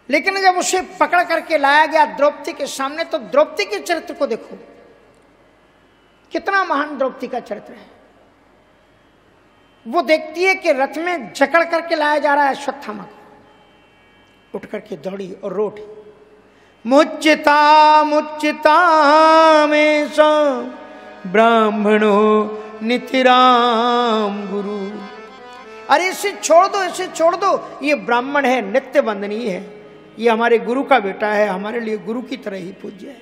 लेकिन जब उसे पकड़ करके लाया गया द्रौपदी के सामने, तो द्रौपदी के चरित्र को देखो, कितना महान द्रौपदी का चरित्र है। वो देखती है कि रथ में जकड़ करके लाया जा रहा है अश्वत्थामा को, उठ करके दौड़ी और रो उठी, मुच्चिता मुच्चिता में सो ब्राह्मणो नितिराम गुरु। अरे इसे छोड़ दो, इसे छोड़ दो, ये ब्राह्मण है, नित्य वंदनीय है, ये हमारे गुरु का बेटा है, हमारे लिए गुरु की तरह ही पूज्य है।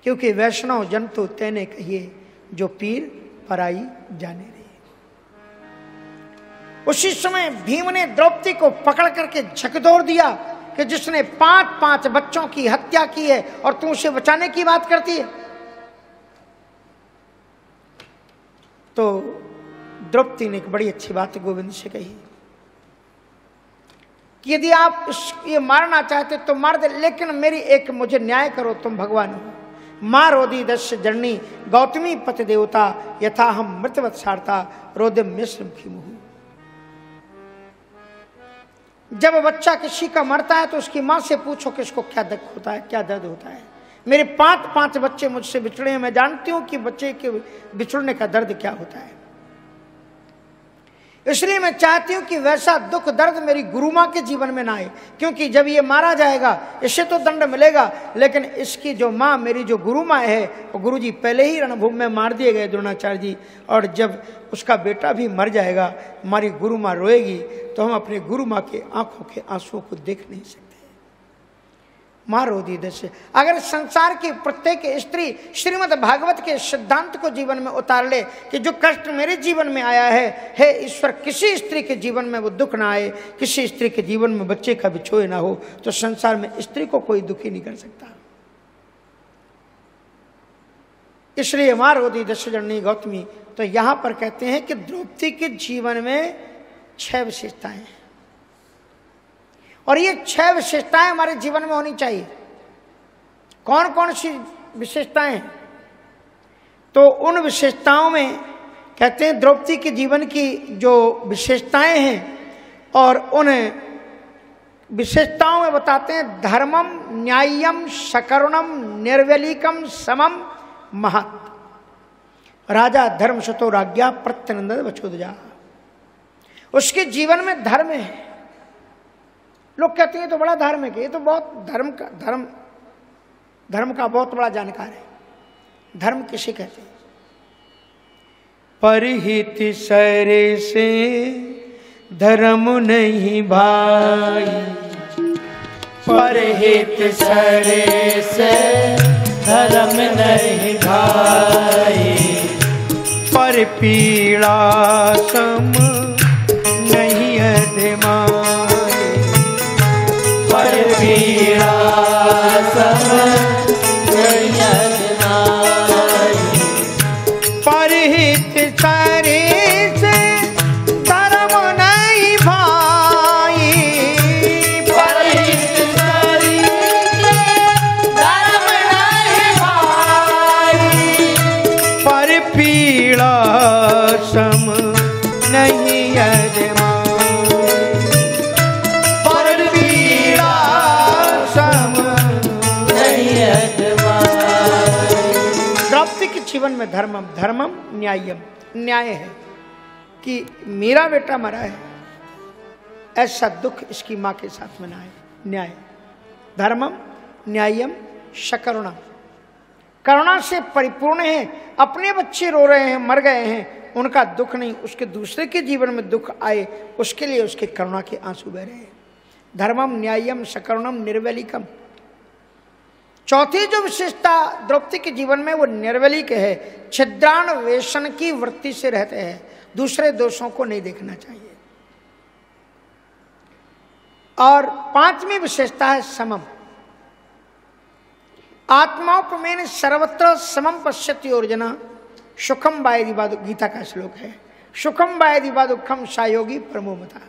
क्योंकि वैष्णव जन तो तेने कहिए, जो पीर पराई जाने रही। उसी समय भीम ने द्रौपदी को पकड़ करके झकझोर दिया कि जिसने 5 बच्चों की हत्या की है और तू उसे बचाने की बात करती है। तो द्रौपदी ने एक बड़ी अच्छी बात गोविंद से कही कि यदि आप ये मारना चाहते तो मार दे, लेकिन मेरी एक मुझे न्याय करो, तुम भगवान हो। माँ रोदी दस्य जननी गौतमी पति देवता, यथा हम मृतवत सारता रोदिम मिश्र की मुहु। जब बच्चा किसी का मरता है तो उसकी माँ से पूछो कि इसको क्या दुख होता है, क्या दर्द होता है। मेरे 5 बच्चे मुझसे बिछड़े हैं, मैं जानती हूं कि बच्चे के बिछड़ने का दर्द क्या होता है। इसलिए मैं चाहती हूं कि वैसा दुख दर्द मेरी गुरु माँ के जीवन में ना आए, क्योंकि जब ये मारा जाएगा इससे तो दंड मिलेगा, लेकिन इसकी जो माँ, मेरी जो गुरु माँ है, वो गुरु जी पहले ही रणभूमि में मार दिए गए द्रोणाचार्य जी, और जब उसका बेटा भी मर जाएगा, हमारी गुरु माँ रोएगी तो हम अपने गुरु माँ के आंखों के आंसुओं को देख नहीं सकते। माँ रोदी दस्य। अगर संसार की प्रत्येक स्त्री श्रीमद् भागवत के सिद्धांत को जीवन में उतार ले कि जो कष्ट मेरे जीवन में आया है, हे ईश्वर किसी स्त्री के जीवन में वो दुख ना आए, किसी स्त्री के जीवन में बच्चे का बिछोए ना हो, तो संसार में स्त्री को कोई दुखी नहीं कर सकता। इसलिए माँ रोदी दस्य जननी गौतमी। तो यहां पर कहते हैं कि द्रौपदी के जीवन में 6 विशेषताएं हैं, और ये 6 विशेषताएं हमारे जीवन में होनी चाहिए। कौन कौन सी विशेषताएं हैं? तो उन विशेषताओं में कहते हैं द्रौपदी के जीवन की जो विशेषताएं हैं, और उन विशेषताओं में बताते हैं धर्मम न्याय्यम सकरुणम निर्वलीकम समम महत्। राजा धर्म शतो राज्ञा प्रत्यनंदन वचोदजा। उसके जीवन में धर्म है। लोग कहते हैं तो बड़ा धार्मिक है, ये तो बहुत धर्म का बहुत बड़ा जानकार है। धर्म किसे कहते हैं? परहित सरे से धर्म नहीं भाई, परहित सरे से धर्म नहीं भाई, पर पीड़ा सम नहीं अधमाई, पर पीड़ा सम नहीं अधमाई, परहित सरे से धर्म नहीं भाई, परहित सरे से धर्म नहीं भाई, पर पीड़ा सम नहीं अधमाई, पर पीड़ा सम नहीं अधमाई। द्रौपदी के जीवन में धर्मम न्याय्यम, न्याय है कि मेरा बेटा मरा है, ऐसा दुख इसकी मां के साथ में ना आए। न्याय, धर्मम न्याय्यम सकरुणा, करुणा से परिपूर्ण है। अपने बच्चे रो रहे हैं, मर गए हैं, उनका दुख नहीं, उसके दूसरे के जीवन में दुख आए उसके लिए उसके करुणा के आंसू बह रहे हैं। धर्मम न्याय्यम सकरुणम निर्वलीकम। चौथी जो विशेषता द्रौपदी के जीवन में वो निर्वलिक है, छिद्रान वेशन की वृत्ति से रहते हैं, दूसरे दोषों को नहीं देखना चाहिए। और 5वीं विशेषता है समम। आत्माउपमेन सर्वत्र समम पश्यति अर्जुन, सुखम वायदि वा, गीता का श्लोक है, सुखम वायदि वा दुखम सायोगी परमोमता।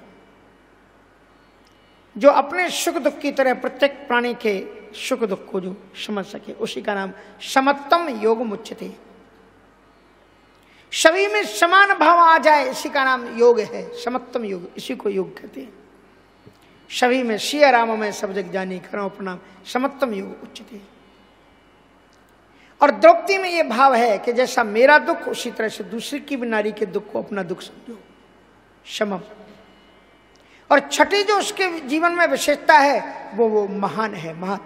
जो अपने सुख दुख की तरह प्रत्येक प्राणी के सुख दुख को जो समझ सके, उसी का नाम समत्तम योग मुच्यते। सभी में समान भाव आ जाए, इसी का नाम योग है, समत्तम योग, इसी को योग कहते हैं। सभी में सिया राम में सब जग जानी, करो प्रणाम समत्तम योग उच्चते। और द्रौपदी में ये भाव है कि जैसा मेरा दुख उसी तरह से दूसरी की भी नारी के दुख को अपना दुख समझो, समम। और छठी जो उसके जीवन में विशेषता है वो महान है, महत।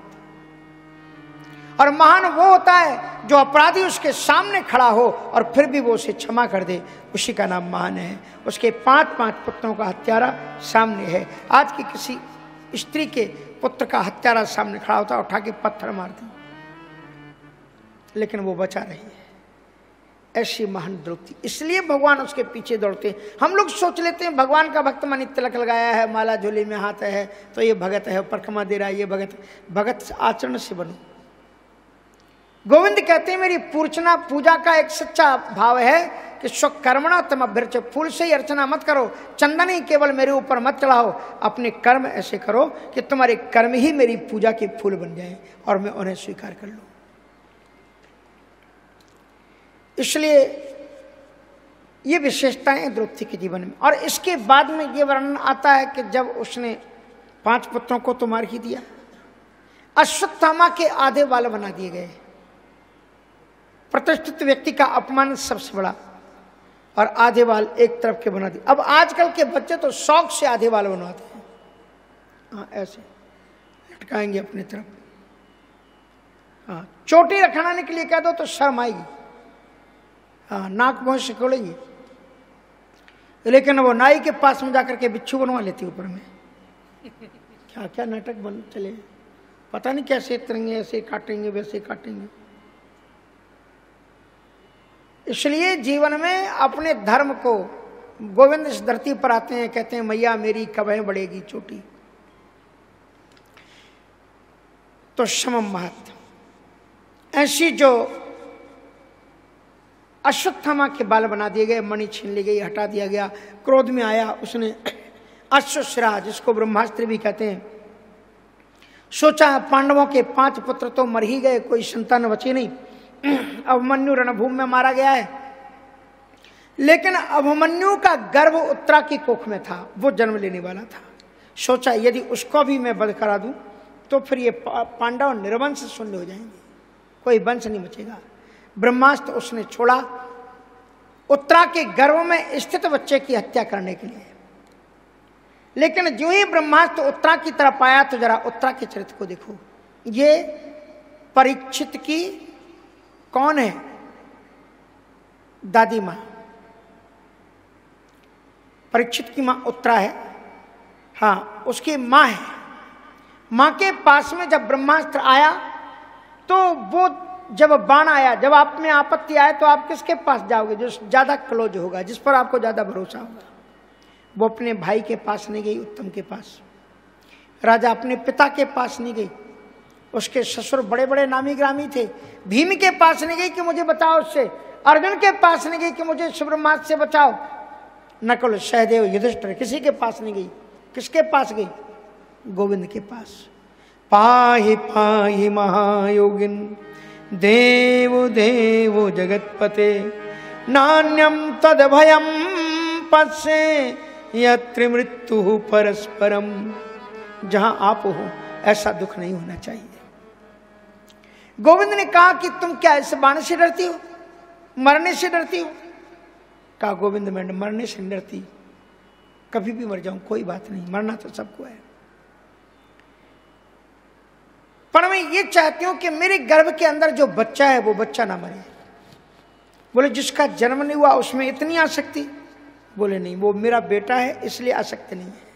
और महान वो होता है जो अपराधी उसके सामने खड़ा हो और फिर भी वो उसे क्षमा कर दे, उसी का नाम महान है। उसके 5 पुत्रों का हत्यारा सामने है। आज की किसी स्त्री के पुत्र का हत्यारा सामने खड़ा होता है, उठा के पत्थर मार दे, लेकिन वो बचा रही है। ऐसी महान द्रौपदी, इसलिए भगवान उसके पीछे दौड़ते हैं। हम लोग सोच लेते हैं भगवान का भक्त मानी तिलक लगाया है, माला झोली में हाथ है तो ये भगत है, परिक्रमा दे रहा है ये भगत। भगत आचरण से बनो। गोविंद कहते हैं मेरी पूजा का एक सच्चा भाव है कि स्वकर्मणा तम अभ्यर्च, फूल से ही अर्चना मत करो, चंदन ही केवल मेरे ऊपर मत चढ़ाओ, अपने कर्म ऐसे करो कि तुम्हारे कर्म ही मेरी पूजा के फूल बन जाए और मैं उन्हें स्वीकार कर लूं। इसलिए ये विशेषताएं द्रौपदी के जीवन में। और इसके बाद में ये वर्णन आता है कि जब उसने 5 पुत्रों को तो मार ही दिया, अश्वत्थामा के आधे बाल बना दिए गए। प्रतिष्ठित व्यक्ति का अपमान सबसे बड़ा, और आधे बाल एक तरफ के बना दिए। अब आजकल के बच्चे तो शौक से आधे बाल बनवाते हैं, हाँ ऐसे लटकाएंगे अपनी तरफ। हाँ, चोटी रखवाने के लिए कह दो तो शर्म आएगी, हाँ नाक मुंह सिकोड़ेंगे। लेकिन वो नाई के पास में जाकर के बिच्छू बनवा लेती ऊपर में। क्या क्या नाटक बन चले, पता नहीं कैसे तिरंगे ऐसे काटेंगे वैसे काटेंगे। इसलिए जीवन में अपने धर्म को, गोविंद इस धरती पर आते हैं, कहते हैं मैया मेरी कब बढ़ेगी चोटी। तो समम महत, ऐसी जो अश्वत्थामा के बाल बना दिए गए, मणि छीन ली गई, हटा दिया गया। क्रोध में आया उसने अश्वशिरा, जिसको ब्रह्मास्त्र भी कहते हैं, सोचा पांडवों के 5 पुत्र तो मर ही गए, कोई संतान बची नहीं। अभिमन्यु रणभूमि में मारा गया है, लेकिन अभिमन्यु का गर्भ उत्तरा की कोख में था, वो जन्म लेने वाला था। सोचा यदि उसको भी मैं वध करा दूं तो फिर ये पांडव निर्वंश शून्य हो जाएंगे, कोई वंश नहीं बचेगा। ब्रह्मास्त्र उसने छोड़ा उत्तरा के गर्भ में स्थित बच्चे की हत्या करने के लिए। लेकिन जो ही ब्रह्मास्त्र उत्तरा की तरफ आया तो जरा उत्तरा के चरित्र को देखो। ये परीक्षित की कौन है? दादी मां। परीक्षित की मां उत्तरा है, हाँ उसकी मां है। मां के पास में जब ब्रह्मास्त्र आया तो वो जब बाण आया, जब आप में आपत्ति आए तो आप किसके पास जाओगे? जो ज्यादा क्लोज होगा, जिस पर आपको ज्यादा भरोसा होगा। वो अपने भाई के पास नहीं गई, उत्तम के पास। राजा अपने पिता के पास नहीं गई, उसके ससुर बड़े बड़े नामी ग्रामी थे। भीम के पास नहीं गई कि मुझे बचाओ उससे, अर्जुन के पास नहीं गई कि मुझे सुब्रह्मण्य से बचाओ, नकुल सहदेव युधिष्ठिर किसी के पास नहीं गई। किसके पास गई? गोविंद के पास। पाहि पाहि महायोगिन देव देव जगतपते, नान्यम तद भयम पश्ये यत्र मृत्यु परस्परम। जहां आप हो ऐसा दुख नहीं होना चाहिए। गोविंद ने कहा कि तुम क्या इस बाण से डरती हो, मरने से डरती हो? कहा गोविंद मैं मरने से नहीं डरती, कभी भी मर जाऊं कोई बात नहीं, मरना तो सबको है, पर मैं ये चाहती हूं कि मेरे गर्भ के अंदर जो बच्चा है वो बच्चा ना मरे। बोले जिसका जन्म नहीं हुआ उसमें इतनी आसक्ति? बोले नहीं, वो मेरा बेटा है इसलिए आसक्ति नहीं है।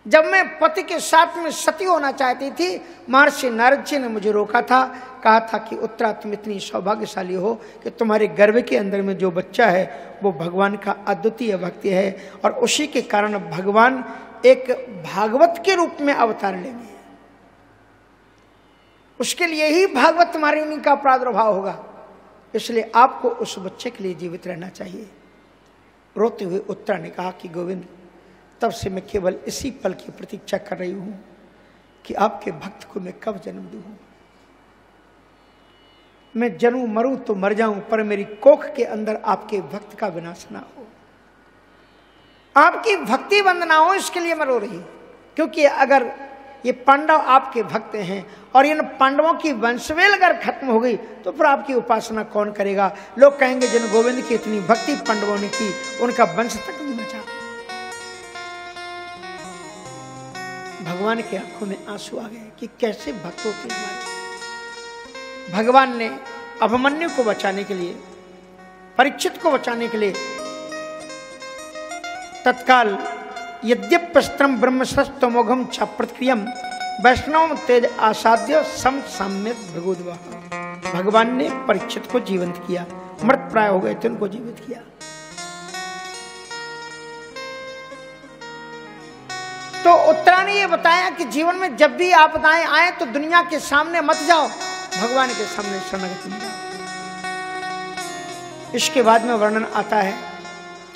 जब मैं पति के साथ में सती होना चाहती थी, महर्षि नारद जी ने मुझे रोका था, कहा था कि उत्तरा तुम इतनी सौभाग्यशाली हो कि तुम्हारे गर्भ के अंदर में जो बच्चा है वो भगवान का अद्वितीय भक्ति है, और उसी के कारण भगवान एक भागवत के रूप में अवतार लेंगे। उसके लिए ही भागवत तुम्हारी उन्हीं का प्रादुर्भाव होगा, इसलिए आपको उस बच्चे के लिए जीवित रहना चाहिए। रोते हुए उत्तरा ने कहा कि गोविंद तब से मैं केवल इसी पल की प्रतीक्षा कर रही हूं कि आपके भक्त को मैं कब जन्म दूं। मैं जन्मूं मरूं तो मर जाऊं, पर मेरी कोख के अंदर आपके भक्त का विनाश ना हो, आपकी भक्ति बंद ना हो, इसके लिए मैं रो रही हूं। क्योंकि अगर ये पांडव आपके भक्त हैं और इन पांडवों की वंशवेल अगर खत्म हो गई तो फिर आपकी उपासना कौन करेगा? लोग कहेंगे जिन गोविंद की इतनी भक्ति पांडवों ने की उनका वंश तक नहीं बचा। भगवान की आंखों में आंसू आ गए कि कैसे भक्त होते हमारे। भगवान ने अभिमन्यु को बचाने के लिए, परीक्षित को बचाने के लिए तत्काल यद्यपस्त्रम ब्रह्मशस्तमोघम छप्रत्क्रियम वैष्णव तेज आसाद्य सम साम्यक भृगुद्वा। भगवान ने परीक्षित को जीवंत किया, मृत प्राय हो गए थे उनको जीवित किया। तो उत्तरा ने यह बताया कि जीवन में जब भी आपदाएं आए तो दुनिया के सामने मत जाओ, भगवान के सामने शरणागति में जाओ। इसके बाद में वर्णन आता है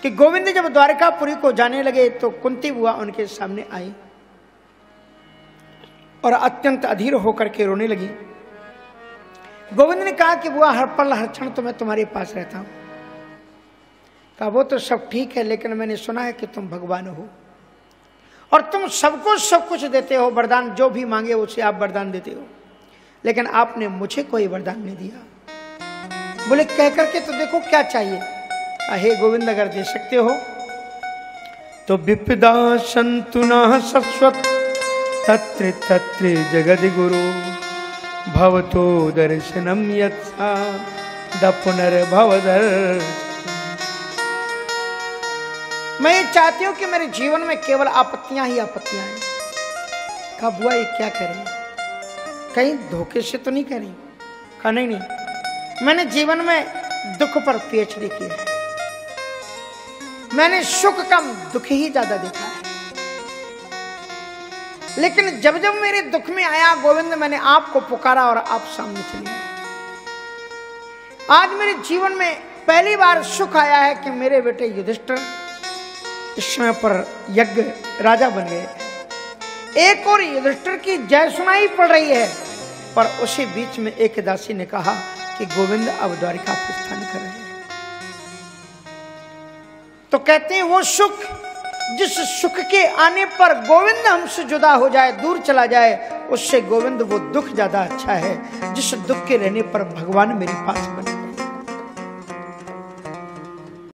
कि गोविंद जब द्वारकापुरी को जाने लगे तो कुंती बुआ उनके सामने आई और अत्यंत अधीर होकर के रोने लगी। गोविंद ने कहा कि बुआ हर पल हर क्षण तो मैं तुम्हारे पास रहता हूं। कहा वो तो सब ठीक है, लेकिन मैंने सुना है कि तुम भगवान हो और तुम सबको सब कुछ देते हो, वरदान जो भी मांगे उसे आप वरदान देते हो, लेकिन आपने मुझे कोई वरदान नहीं दिया। बोले कह करके तो देखो क्या चाहिए। हे गोविंद अगर दे सकते हो तो विपदा संतु न शश्वत तत्र तत्र जगद गुरु भवतो दर्शनम यत्सा द पुनर्भवदर। मैं ये चाहती हूं कि मेरे जीवन में केवल आपत्तियां ही आपत्तियां हैं। कहा बुआ ये क्या कह रही, कहीं धोखे से तो नहीं कह रही? कहा नहीं नहीं, मैंने जीवन में दुख पर पीएचडी की है, मैंने सुख कम दुख ही ज्यादा देखा है, लेकिन जब जब मेरे दुख में आया गोविंद मैंने आपको पुकारा और आप सामने चले आए। आज मेरे जीवन में पहली बार सुख आया है कि मेरे बेटे युधिष्ठिर इस समय पर यज्ञ राजा बन गए। एक और युधिष्ठिर की जय सुनाई पड़ रही है, पर उसी बीच में एक दासी ने कहा कि गोविंद अब द्वारिका प्रस्थान कर रहे हैं। तो कहते हैं वो सुख जिस सुख के आने पर गोविंद हमसे जुदा हो जाए, दूर चला जाए, उससे गोविंद वो दुख ज्यादा अच्छा है जिस दुख के रहने पर भगवान मेरे पास बने।